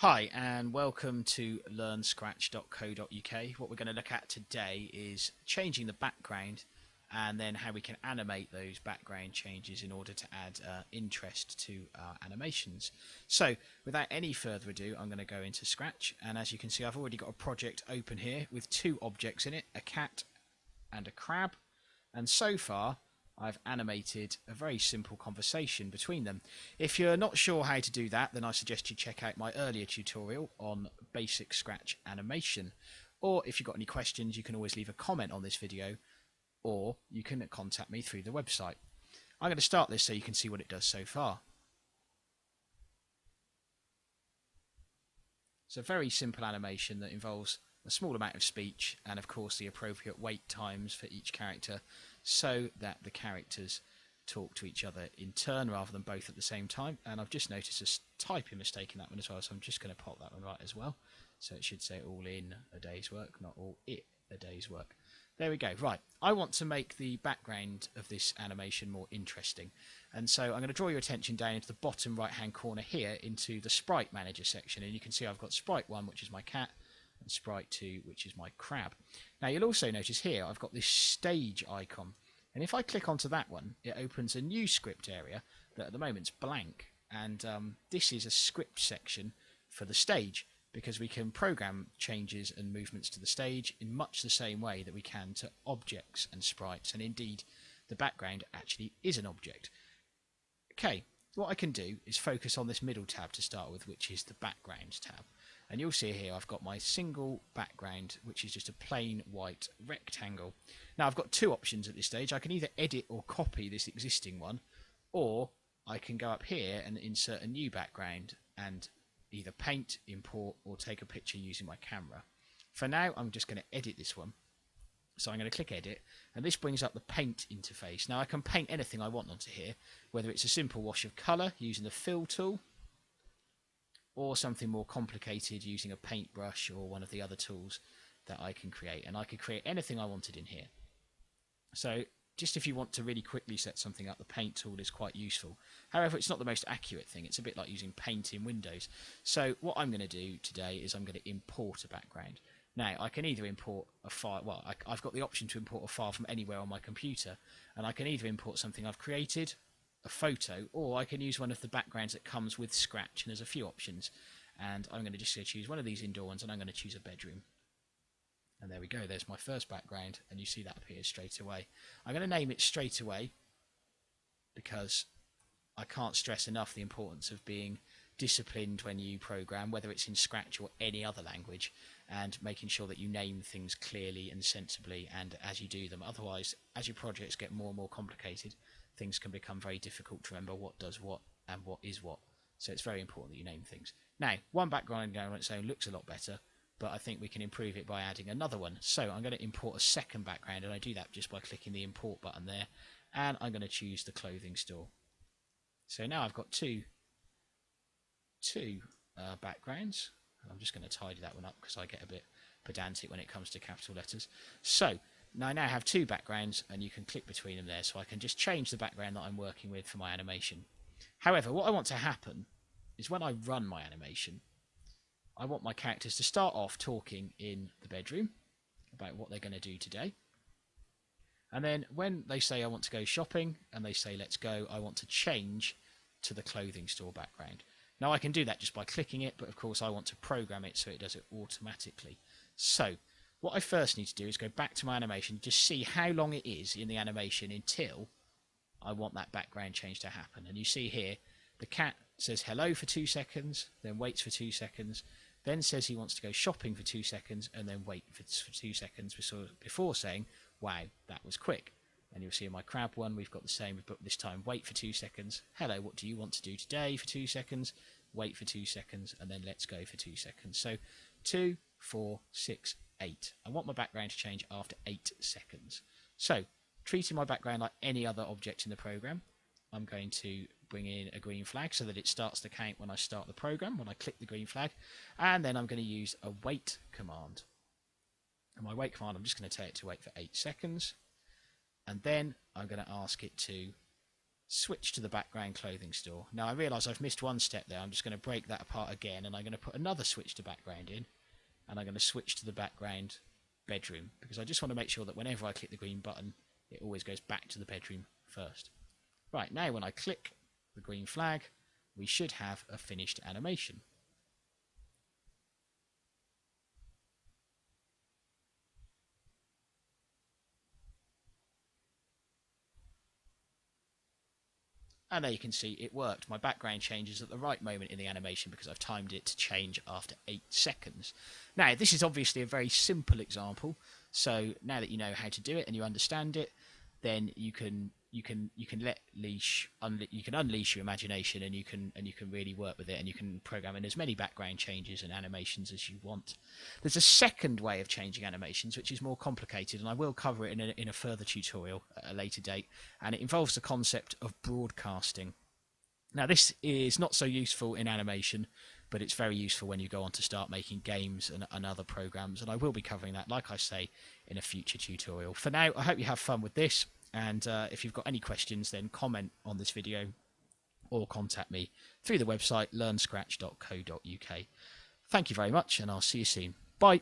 Hi and welcome to learnscratch.co.uk. What we're going to look at today is changing the background and then how we can animate those background changes in order to add interest to our animations. So without any further ado, I'm going to go into Scratch, and as you can see I've already got a project open here with two objects in it, a cat and a crab, and so far I've animated a very simple conversation between them. If you're not sure how to do that, then I suggest you check out my earlier tutorial on basic Scratch animation. Or if you've got any questions, you can always leave a comment on this video, or you can contact me through the website. I'm going to start this so you can see what it does so far. It's a very simple animation that involves a small amount of speech and of course the appropriate wait times for each character so that the characters talk to each other in turn rather than both at the same time. And I've just noticed a typing mistake in that one as well, so I'm just going to pop that one right as well. So it should say all in a day's work, not all it a day's work. There we go. Right, I want to make the background of this animation more interesting, and so I'm going to draw your attention down into the bottom right hand corner here into the sprite manager section, and you can see I've got sprite 1, which is my cat, and sprite 2, which is my crab. Now you'll also notice here I've got this stage icon, and if I click onto that one, it opens a new script area that at the moment is blank, and this is a script section for the stage, because we can program changes and movements to the stage in much the same way that we can to objects and sprites, and indeed the background actually is an object. Okay, what I can do is focus on this middle tab to start with, which is the backgrounds tab. And you'll see here I've got my single background, which is just a plain white rectangle. Now I've got two options at this stage. I can either edit or copy this existing one, or I can go up here and insert a new background and either paint, import, or take a picture using my camera. For now, I'm just going to edit this one. So I'm going to click edit, and this brings up the paint interface. Now I can paint anything I want onto here, whether it's a simple wash of colour using the fill tool, or something more complicated using a paintbrush or one of the other tools that I can create. And I could create anything I wanted in here. So just if you want to really quickly set something up, the paint tool is quite useful. However, it's not the most accurate thing. It's a bit like using paint in Windows. So what I'm going to do today is I'm going to import a background. Now, I can either import a file, well, I've got the option to import a file from anywhere on my computer, and I can either import something I've created, a photo, or I can use one of the backgrounds that comes with Scratch, and there's a few options. And I'm going to just choose one of these indoor ones, and I'm going to choose a bedroom. And there we go, there's my first background, and you see that appears straight away. I'm going to name it straight away because I can't stress enough the importance of being disciplined when you program, whether it's in Scratch or any other language, and making sure that you name things clearly and sensibly and as you do them. Otherwise, as your projects get more and more complicated, things can become very difficult to remember what does what and what is what. So it's very important that you name things. Now, one background on its own looks a lot better, but I think we can improve it by adding another one. So I'm going to import a second background, and I do that just by clicking the import button there, and I'm going to choose the clothing store. So now I've got two backgrounds. I'm just going to tidy that one up because I get a bit pedantic when it comes to capital letters. So I now have two backgrounds, and you can click between them there, so I can just change the background that I'm working with for my animation. However, what I want to happen is when I run my animation, I want my characters to start off talking in the bedroom about what they're going to do today. And then when they say I want to go shopping and they say let's go, I want to change to the clothing store background. Now I can do that just by clicking it, but of course I want to program it so it does it automatically. So what I first need to do is go back to my animation, just see how long it is in the animation until I want that background change to happen. And you see here the cat says hello for 2 seconds, then waits for 2 seconds, then says he wants to go shopping for 2 seconds, and then wait for 2 seconds before saying, wow, that was quick. And you'll see in my crab one, we've got the same, but this time wait for 2 seconds, hello, what do you want to do today for 2 seconds, wait for 2 seconds, and then let's go for 2 seconds. So 2, 4, 6, 8. I want my background to change after 8 seconds. So treating my background like any other object in the program, I'm going to bring in a green flag so that it starts to count when I start the program, when I click the green flag, and then I'm going to use a wait command. And my wait command, I'm just going to tell it to wait for 8 seconds, and then I'm going to ask it to switch to the background clothing store. Now I realise I've missed one step there. I'm just going to break that apart again, and I'm going to put another switch to background in, and I'm going to switch to the background bedroom, because I just want to make sure that whenever I click the green button, it always goes back to the bedroom first. Right, now when I click the green flag, we should have a finished animation. And there you can see it worked. My background changes at the right moment in the animation because I've timed it to change after 8 seconds. Now, this is obviously a very simple example. So now that you know how to do it and you understand it, then you can unleash your imagination, and you can really work with it, and you can program in as many background changes and animations as you want. There's a second way of changing animations which is more complicated, and I will cover it in a further tutorial at a later date, and it involves the concept of broadcasting. Now this is not so useful in animation, but it's very useful when you go on to start making games and other programs, and I will be covering that, like I say, in a future tutorial. For now, I hope you have fun with this, and if you've got any questions, then comment on this video or contact me through the website learnscratch.co.uk. Thank you very much, and I'll see you soon. Bye.